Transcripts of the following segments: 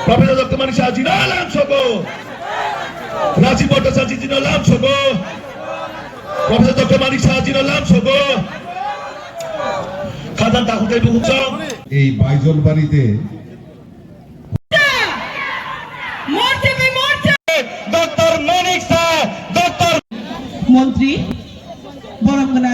Professor doctor মানিক শাহ জিনা লাম সগো, রাজীব ভট্টাচার্য জিনা লাম সগো, প্রফেসর ডক্টর মানিক শাহ জিনা লাম সগো, খাদান তাকুতে বুঝছং এই বাইজল বাড়িতে ডক্টর মানিক শাহ ডক্টর মন্ত্রী বরঙ্গনা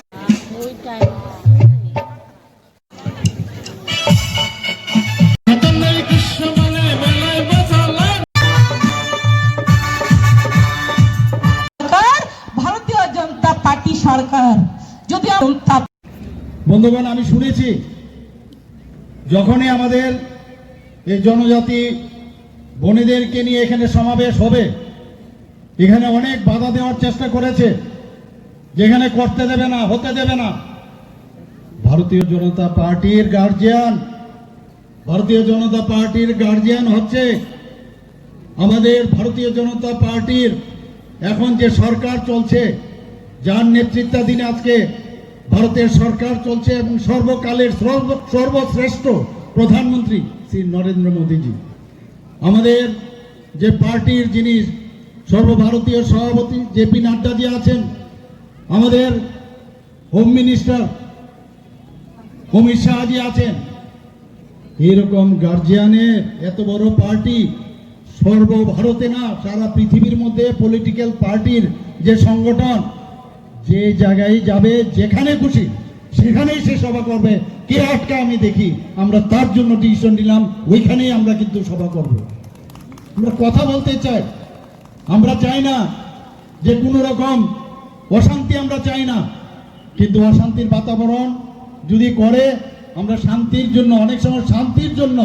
ভারতীয় জনতা পার্টি সরকার যদি বন্ধুগণ, আমি শুনেছি যখনই আমাদের এই জনজাতি বনেদেরকে নিয়ে এখানে সমাবেশ হবে, এখানে অনেক বাধা দেওয়ার চেষ্টা করেছে, যেখানে করতে দেবে না, হতে দেবে না। ভারতীয় জনতা পার্টির গার্জিয়ান হচ্ছে আমাদের ভারতীয় জনতা পার্টির এখন যে সরকার চলছে, যার নেতৃত্বাধীনে আজকে ভারতের সরকার চলছে, এবং সর্বকালের সর্বশ্রেষ্ঠ প্রধানমন্ত্রী শ্রী নরেন্দ্র মোদীজি, আমাদের যে পার্টির যিনি সর্বভারতীয় সভাপতি জেপি নাড্ডাজি আছেন, আমাদের হোম মিনিস্টার অমিত শাহজি আছেন, এরকম গার্জিয়ানের এত বড় পার্টি সর্বভারতে না, সারা পৃথিবীর মধ্যে পলিটিক্যাল পার্টির যে সংগঠন যে জায়গায় যাবে, যেখানে খুশি সেখানেই সে সভা করবে। কে আটকা আমি দেখি, আমরা তার জন্য ডিসিশন নিলাম, ওইখানেই আমরা কিন্তু সভা করব। আমরা কথা বলতে চাই, আমরা চাই না যে কোনো রকম অশান্তি, আমরা চাই না, কিন্তু অশান্তির বাতাবরণ যদি করে, আমরা শান্তির জন্য অনেক সময় শান্তির জন্য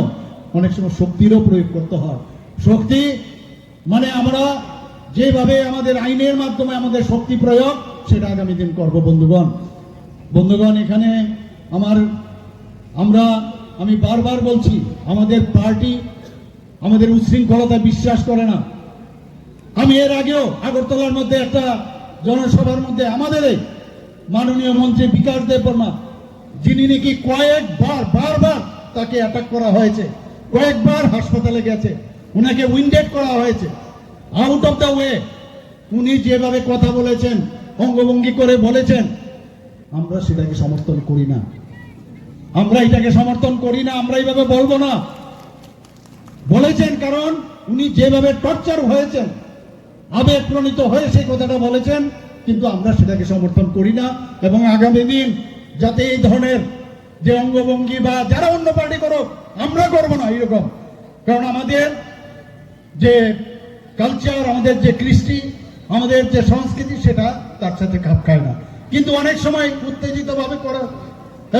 অনেক সময় শক্তিরও প্রয়োগ করতে হয়। শক্তি মানে আমরা যেভাবে আমাদের আইনের মাধ্যমে আমাদের শক্তি প্রয়োগ, সেটা আগামী দিন করব। বন্ধুগণ, এখানে আমি বারবার বলছি, আমাদের পার্টি আমাদের উচ্ছৃঙ্খলতা বিশ্বাস করে না। আমি এর আগেও আগরতলার মধ্যে একটা জনসভার মধ্যে আমাদের মাননীয় মন্ত্রী বিকাশ দেববর্মা, যিনি নাকি বারবার তাকে অ্যাটাক করা হয়েছে, কয়েকবার হাসপাতালে গেছে, উনাকে উইন্ডেড করা হয়েছে, আউট অফ দ্য ওয়ে। উনি যেভাবে কথা বলেছেন, অঙ্গভঙ্গি করে বলেছেন, আমরা সেটাকে সমর্থন করি না, আমরা এটাকে সমর্থন করি না, আমরা এইভাবে বলবো না। বলেছেন কারণ উনি যেভাবে টর্চার হয়েছেন, আবেগপ্রণীত হয়ে সেই কথাটা বলেছেন, কিন্তু আমরা সেটাকে সমর্থন করি না। এবং আগামী দিন যাতে এই ধরনের যে অঙ্গভঙ্গি বা যারা অন্য পার্টি করুক, আমরা করবো না এরকম। কারণ আমাদের যে কালচার, আমাদের যে কৃষ্টি, আমাদের যে সংস্কৃতি, সেটা তার সাথে খাপ খায় না। কিন্তু অনেক সময় উত্তেজিত ভাবে করা,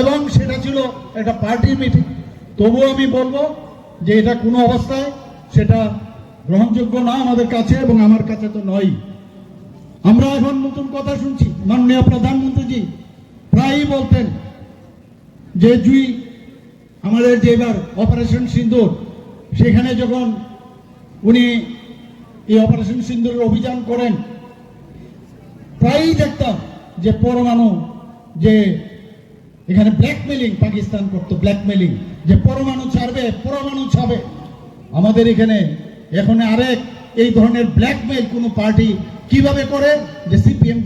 এবং সেটা ছিল একটা পার্টির মিটিং। তবুও আমি বলবো যে এটা কোনো অবস্থায় সেটা গ্রহণযোগ্য না আমাদের কাছে, এবং আমার কাছে তো নয়। আমরা এখন নতুন কথা শুনছি, মাননীয় প্রধানমন্ত্রীজি প্রায়ই বলতেন যে আমাদের যে এবার অপারেশন সিন্দুর, সেখানে যখন উনি এই অপারেশন সিন্দুরের অভিযান করেন, প্রায়ই দেখতাম যে পরমাণু, যে এখানে ব্ল্যাকমেলিং পাকিস্তান করতো, ব্ল্যাকমেলিং, যে পরমাণু ছাড়বে। আমাদের এখানে এখন আরেক এই ধরনের ব্ল্যাকমেল কোন পার্টি কিভাবে করে, যে সিপিএম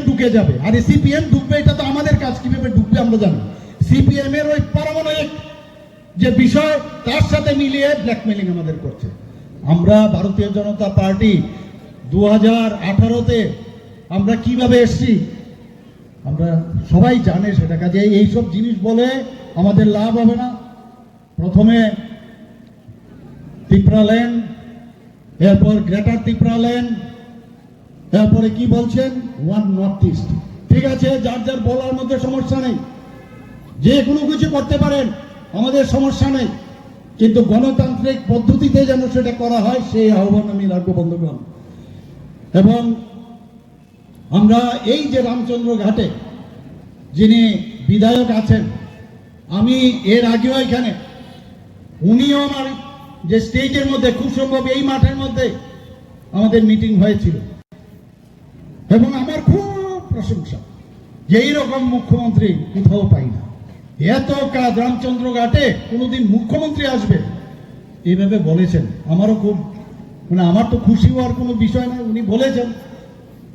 ঢুকে যাবে, আর এই সিপিএম ঢুকবে, এটা তো আমাদের কাজ, কিভাবে ঢুকবে আমরা জানি। সিপিএম এর ওই পারমাণবিক যে বিষয়, তার সাথে মিলিয়ে ব্ল্যাকমেলিং আমাদের করছে। আমরা ভারতীয় জনতা পার্টি 2018-তে আমরা কিভাবে এসছি আমরা সবাই জানে সেটা। কাজে এইসব জিনিস বলে আমাদের লাভ হবে না। প্রথমে ত্রিপুরাল্যান্ড, এরপর গ্রেটার ত্রিপুরাল্যান্ড, এরপরে কি বলছেন ওয়ান নর্থ ইস্ট। ঠিক আছে, যার যার বলার মধ্যে সমস্যা নেই, যে কোনো কিছু করতে পারেন, আমাদের সমস্যা নেই, কিন্তু গণতান্ত্রিক পদ্ধতিতে যেন সেটা করা হয়, সেই আহ্বান আমি রাখবো বন্ধুগণ। এবং আমরা এই যে রামচন্দ্র ঘাটে যিনি বিধায়ক আছেন, আমি এর আগেও এখানে, উনিও আমার যে স্টেজের মধ্যে, খুব সম্ভব এই মাঠের মধ্যে আমাদের মিটিং হয়েছিল, এবং আমার খুব প্রশংসা যে এইরকম মুখ্যমন্ত্রী কোথাও পাই না। এত কাজ রামচন্দ্র ঘাটে কোনোদিন মুখ্যমন্ত্রী আসবে, এইভাবে বলেছেন, আমারও খুব আমার তো খুশি হওয়ার কোনো বিষয় নয়। উনি বলেছেন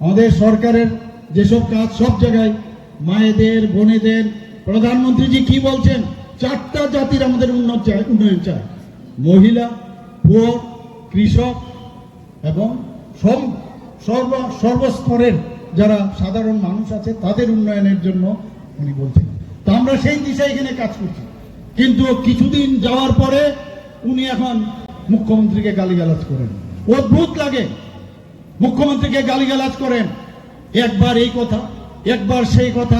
আমাদের সরকারের যেসব কাজ সব জায়গায় মায়েদের, বোনেদের, প্রধানমন্ত্রীজি কি বলছেন, 4টা জাতির আমাদের উন্নয়ন চাই, মহিলা, পুয়ার, কৃষক এবং সর্বস্তরের যারা সাধারণ মানুষ আছে তাদের উন্নয়নের জন্য উনি বলছেন। তো আমরা সেই দিশায় এখানে কাজ করছি। কিন্তু কিছুদিন যাওয়ার পরে উনি এখন মুখ্যমন্ত্রীকে গালিগালাজ করেন। অদ্ভুত লাগে, মুখ্যমন্ত্রীকে গালিগালাজ করেন, একবার এই কথা, একবার সেই কথা।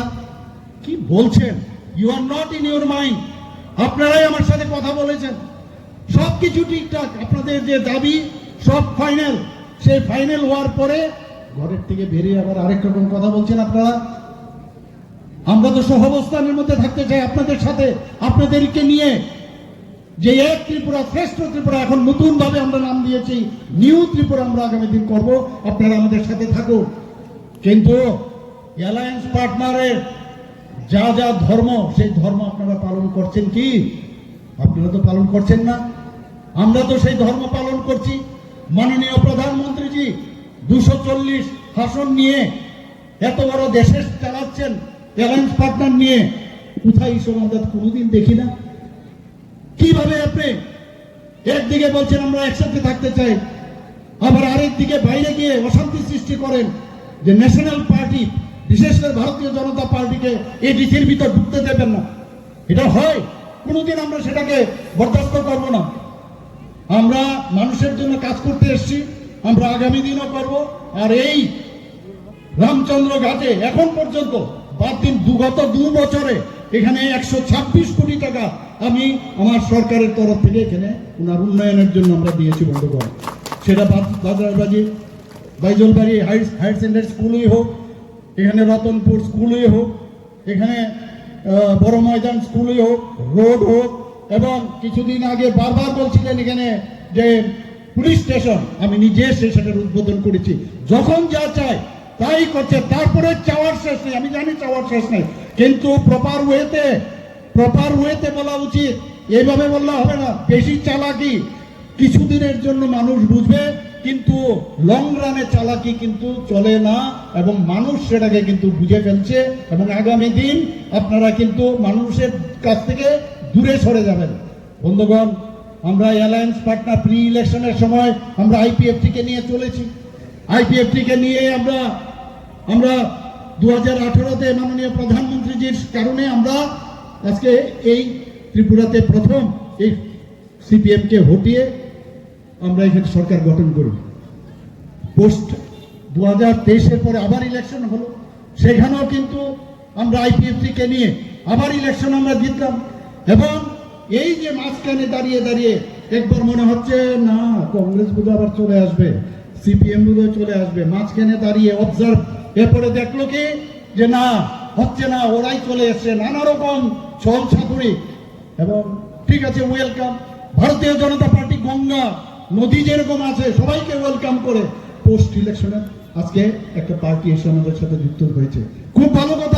কি বলছেন? You are not in your mind. আপনারাই আমার সাথে কথা বলেছেন, সবকিছু ঠিকঠাক, আপনাদের যে দাবি সব ফাইনাল। সেই ফাইনাল হওয়ার পরে ঘরের থেকে বেরিয়ে আবার আরেক রকম কথা বলছেন আপনারা। আমরা তো সহাবস্থানের মধ্যে থাকতে চাই আপনাদের সাথে, আপনাদেরকে নিয়ে। যে এক ত্রিপুরা, শ্রেষ্ঠ ত্রিপুরা, এখন নতুন ভাবে আমরা নাম দিয়েছি নিউ ত্রিপুরা, আমরা আগামী দিন করব। আপনারা আমাদের সাথে থাকুন। কিন্তু অ্যালায়েন্স পার্টনারের যা যা ধর্ম, সেই ধর্ম আপনারা পালন করছেন কি? আপনারা তো পালন করছেন না। আমরা তো সেই ধর্ম পালন করছি। মাননীয় প্রধানমন্ত্রীজি 240 আসন নিয়ে এত বড় দেশে চালাচ্ছেন অ্যালায়েন্স পার্টনার নিয়ে। কোথায় এইসব আমরা কোনোদিন দেখি না। কিভাবে আপনি একদিকে বলছেন আমরা একসাথে থাকতে চাই, আবার আরেক দিকে বাইরে গিয়ে অশান্তি সৃষ্টি করেন যে ন্যাশনাল পার্টি, বিশেষ করে ভারতীয় জনতা পার্টিকে এডিসির ভিতর ঢুকতে দেবেন না? এটা হয়? কোনোদিন আমরা সেটাকে বরদাস্ত করব না। আমরা মানুষের জন্য কাজ করতে এসেছি, আমরা আগামী দিনও করব। আর এই রামচন্দ্র ঘাটে এখন পর্যন্ত বাদ দিন গত 2 বছরে এখানে 126 কোটি টাকা আমি আমার সরকারের তরফ থেকে এখানে ওনার উন্নয়নের জন্য আমরা দিয়েছি বন্ধুগণ। সেটা বাজারবাজি, বাইজলবাড়ি হায়ার সেকেন্ডারি স্কুলই হোক, এখানে রতনপুর স্কুলই হোক, এখানে বড় ময়দান স্কুলই হোক, রোড হোক, এবং কিছুদিন আগে বারবার বলছিলেন এখানে যে পুলিশ স্টেশন, আমি নিজে স্টেশনের উদ্বোধন করেছি। যখন যা চায় তাই করছে, তারপরে চাওয়ার শেষ নেই। আমি জানি চাওয়ার শেষ নেই, কিন্তু প্রপার ওয়েতে বলা উচিত। এইভাবে বললে হবে না। বেশি চালাকি কিছুদিনের জন্য মানুষ বুঝবে, কিন্তু লং রানে চালাকি কিন্তু চলে না, এবং মানুষ সেটাকে কিন্তু বুঝে ফেলছে। এবং আগামী দিন আপনারা কিন্তু মানুষের কাছ থেকে দূরে সরে যাবেন। বন্ধুগণ, আমরা অ্যালায়েন্স পার্টনার প্রি ইলেকশনের সময় আমরা আইপিএফটিকে নিয়ে চলেছি। আইপিএফটিকে নিয়ে আমরা 2018-তে মাননীয় প্রধানমন্ত্রীজির কারণে আমরা আজকে এই ত্রিপুরাতে প্রথম এই সিপিএমকে হটিয়ে আমরা এখানে সরকার গঠন করি। পোস্ট 2023-এর পরে আবার ইলেকশন হলো, সেখানেও কিন্তু আমরা আইপিএফটিকে নিয়ে আবার ইলেকশন আমরা জিতলাম। এবং এই যে মাঝখানে দাঁড়িয়ে দাঁড়িয়ে একবার মনে হচ্ছে না কংগ্রেস বোধহয় আবার চলে আসবে, সিপিএম বোধহয় চলে আসবে, মাঝখানে দাঁড়িয়ে অবজার্ভ, এরপরে দেখলো কি যে না হচ্ছে না, ওরাই চলে এসছে, নানা রকম ছল ছাতুরি। এবং ঠিক আছে, ওয়েলকাম। ভারতীয় জনতা পার্টি গঙ্গা নদী যেরকম আছে সবাইকে ওয়েলকাম করে পোস্ট ইলেকশনে আজকে একটা পার্টি এসে আমাদের সাথে যুক্ত হয়েছে। খুব ভালো কথা।